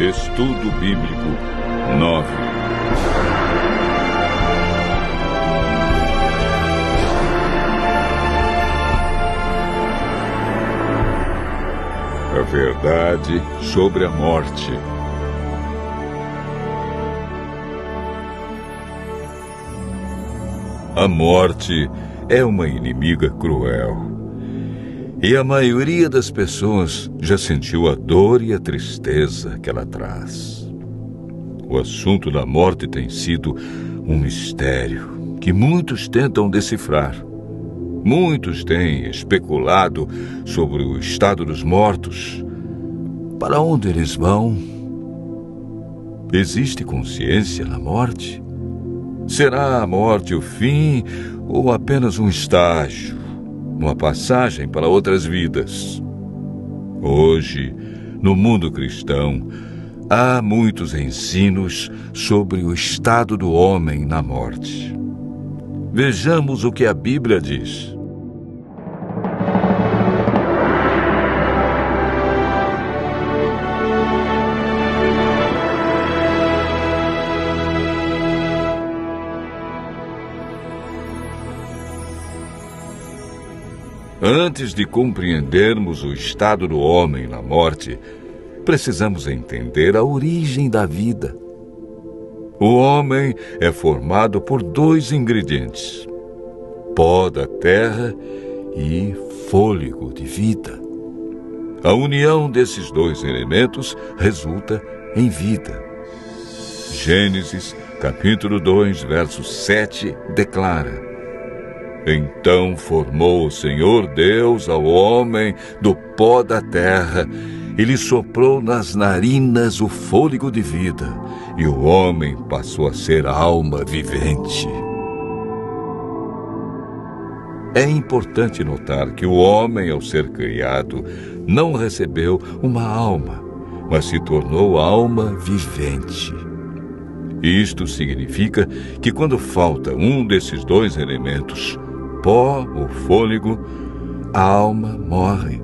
Estudo Bíblico 9. A verdade sobre a morte. A morte é uma inimiga cruel. E a maioria das pessoas já sentiu a dor e a tristeza que ela traz. O assunto da morte tem sido um mistério que muitos tentam decifrar. Muitos têm especulado sobre o estado dos mortos. Para onde eles vão? Existe consciência na morte? Será a morte o fim ou apenas um estágio? Uma passagem para outras vidas? Hoje, no mundo cristão, há muitos ensinos sobre o estado do homem na morte. Vejamos o que a Bíblia diz. Antes de compreendermos o estado do homem na morte, precisamos entender a origem da vida. O homem é formado por dois ingredientes: pó da terra e fôlego de vida. A união desses dois elementos resulta em vida. Gênesis, capítulo 2, verso 7, declara: Então formou o Senhor Deus ao homem do pó da terra e lhe soprou nas narinas o fôlego de vida, e o homem passou a ser alma vivente. É importante notar que o homem, ao ser criado, não recebeu uma alma, mas se tornou alma vivente. Isto significa que quando falta um desses dois elementos, pó ou fôlego, a alma morre.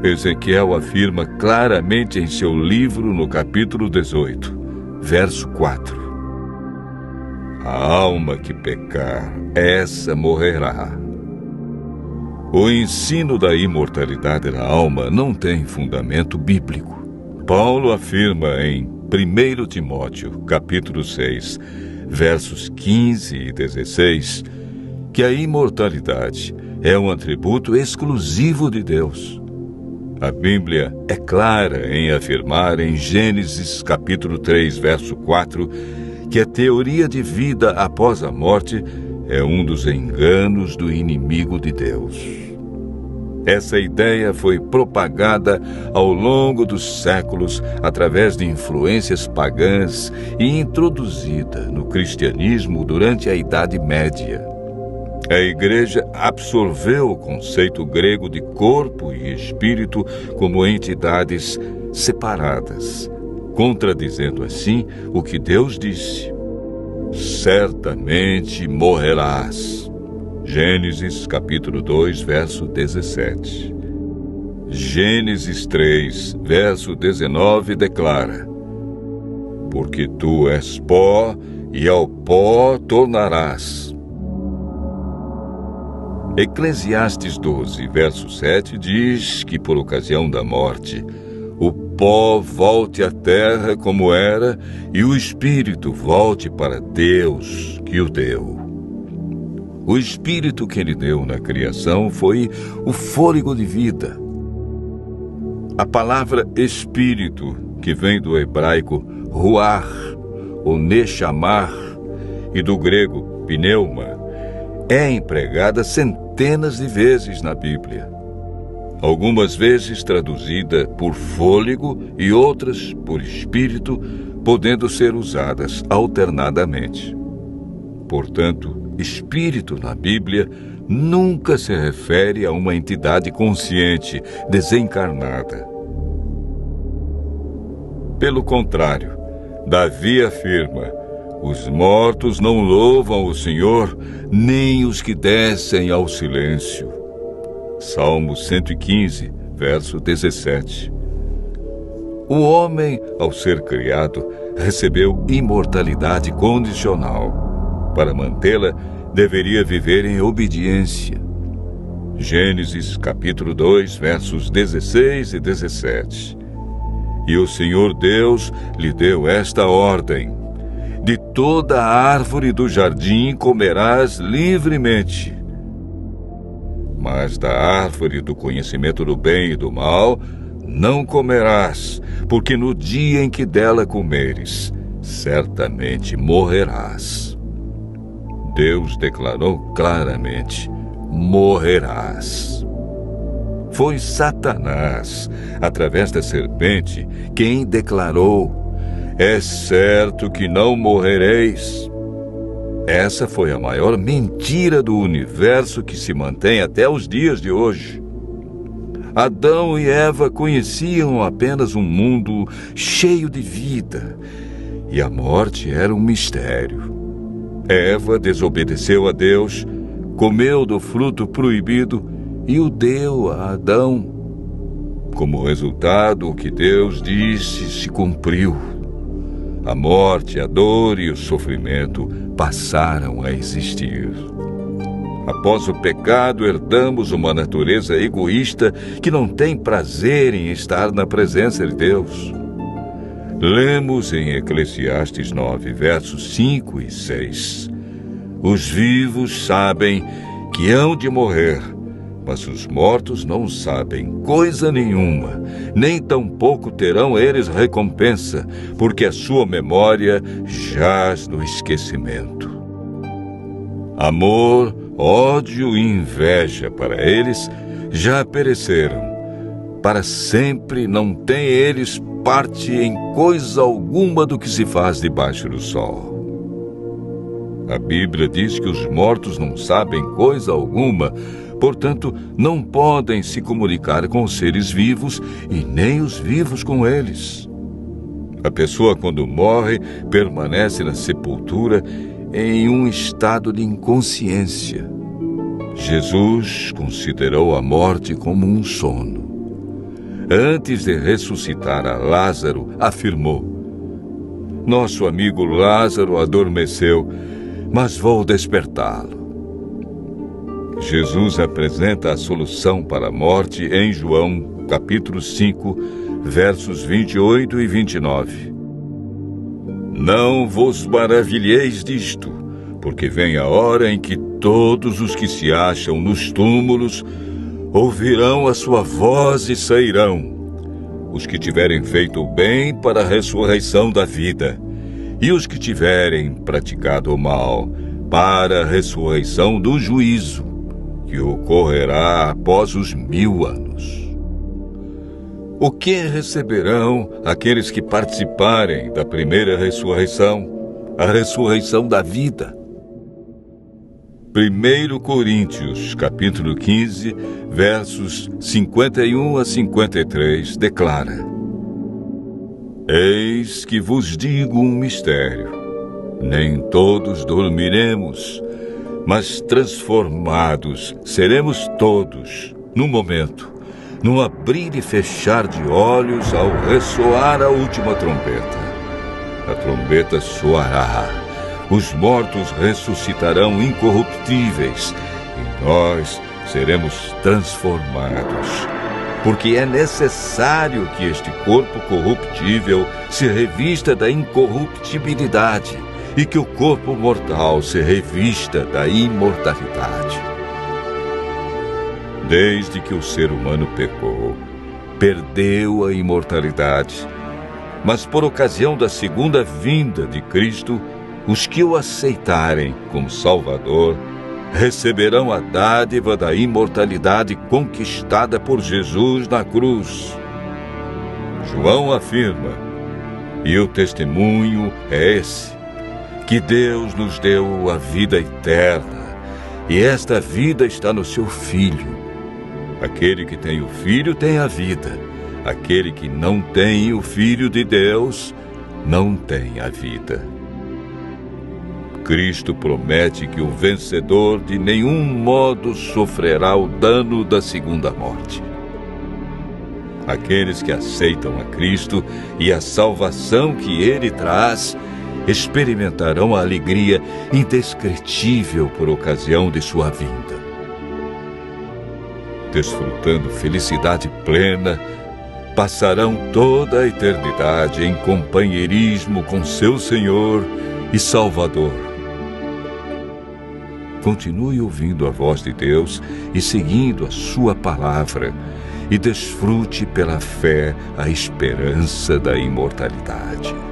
Ezequiel afirma claramente em seu livro no capítulo 18, verso 4. A alma que pecar, essa morrerá. O ensino da imortalidade da alma não tem fundamento bíblico. Paulo afirma em 1 Timóteo, capítulo 6, versos 15 e 16, que a imortalidade é um atributo exclusivo de Deus. A Bíblia é clara em afirmar em Gênesis capítulo 3, verso 4, que a teoria de vida após a morte é um dos enganos do inimigo de Deus. Essa ideia foi propagada ao longo dos séculos através de influências pagãs e introduzida no cristianismo durante a Idade Média. A Igreja absorveu o conceito grego de corpo e espírito como entidades separadas, contradizendo assim o que Deus disse: certamente morrerás. Gênesis capítulo 2, verso 17. Gênesis 3, verso 19 declara: porque tu és pó e ao pó tornarás. Eclesiastes 12, verso 7 diz que por ocasião da morte, o pó volte à terra como era e o espírito volte para Deus que o deu. O espírito que ele deu na criação foi o fôlego de vida. A palavra espírito, que vem do hebraico ruach, ou nechamar, e do grego pneuma, é empregada centenas de vezes na Bíblia. Algumas vezes traduzida por fôlego e outras por espírito, podendo ser usadas alternadamente. Portanto, espírito na Bíblia nunca se refere a uma entidade consciente, desencarnada. Pelo contrário, Davi afirma: os mortos não louvam o Senhor, nem os que descem ao silêncio. Salmo 115, verso 17. O homem, ao ser criado, recebeu imortalidade condicional. Para mantê-la, deveria viver em obediência. Gênesis capítulo 2, versos 16 e 17. E o Senhor Deus lhe deu esta ordem: de toda a árvore do jardim comerás livremente, mas da árvore do conhecimento do bem e do mal não comerás, porque no dia em que dela comeres, certamente morrerás. Deus declarou claramente: morrerás. Foi Satanás, através da serpente, quem declarou: é certo que não morrereis. Essa foi a maior mentira do universo que se mantém até os dias de hoje. Adão e Eva conheciam apenas um mundo cheio de vida, e a morte era um mistério. Eva desobedeceu a Deus, comeu do fruto proibido e o deu a Adão. Como resultado, o que Deus disse se cumpriu. A morte, a dor e o sofrimento passaram a existir. Após o pecado, herdamos uma natureza egoísta que não tem prazer em estar na presença de Deus. Lemos em Eclesiastes 9, versos 5 e 6. Os vivos sabem que hão de morrer, mas os mortos não sabem coisa nenhuma, nem tampouco terão eles recompensa, porque a sua memória jaz no esquecimento. Amor, ódio e inveja para eles já pereceram. Para sempre não têm eles parte em coisa alguma do que se faz debaixo do sol. A Bíblia diz que os mortos não sabem coisa alguma, portanto, não podem se comunicar com os seres vivos e nem os vivos com eles. A pessoa, quando morre, permanece na sepultura em um estado de inconsciência. Jesus considerou a morte como um sono. Antes de ressuscitar a Lázaro, afirmou: nosso amigo Lázaro adormeceu, mas vou despertá-lo. Jesus apresenta a solução para a morte em João, capítulo 5, versos 28 e 29. Não vos maravilheis disto, porque vem a hora em que todos os que se acham nos túmulos ouvirão a sua voz e sairão, os que tiverem feito o bem para a ressurreição da vida, e os que tiverem praticado o mal para a ressurreição do juízo, que ocorrerá após os 1000 anos. O que receberão aqueles que participarem da primeira ressurreição, a ressurreição da vida? 1 Coríntios, capítulo 15, versos 51 a 53, declara: eis que vos digo um mistério. Nem todos dormiremos, mas transformados seremos todos, num momento, num abrir e fechar de olhos, ao ressoar a última trombeta. A trombeta soará, os mortos ressuscitarão incorruptíveis, e nós seremos transformados. Porque é necessário que este corpo corruptível se revista da incorruptibilidade, e que o corpo mortal se revista da imortalidade. Desde que o ser humano pecou, perdeu a imortalidade. Mas por ocasião da segunda vinda de Cristo, os que o aceitarem como Salvador receberão a dádiva da imortalidade conquistada por Jesus na cruz. João afirma, e o testemunho é esse, que Deus nos deu a vida eterna, e esta vida está no seu Filho. Aquele que tem o Filho tem a vida. Aquele que não tem o Filho de Deus não tem a vida. Cristo promete que o vencedor de nenhum modo sofrerá o dano da segunda morte. Aqueles que aceitam a Cristo e a salvação que Ele traz experimentarão a alegria indescritível por ocasião de sua vinda. Desfrutando felicidade plena, passarão toda a eternidade em companheirismo com seu Senhor e Salvador. Continue ouvindo a voz de Deus e seguindo a sua palavra, e desfrute pela fé a esperança da imortalidade.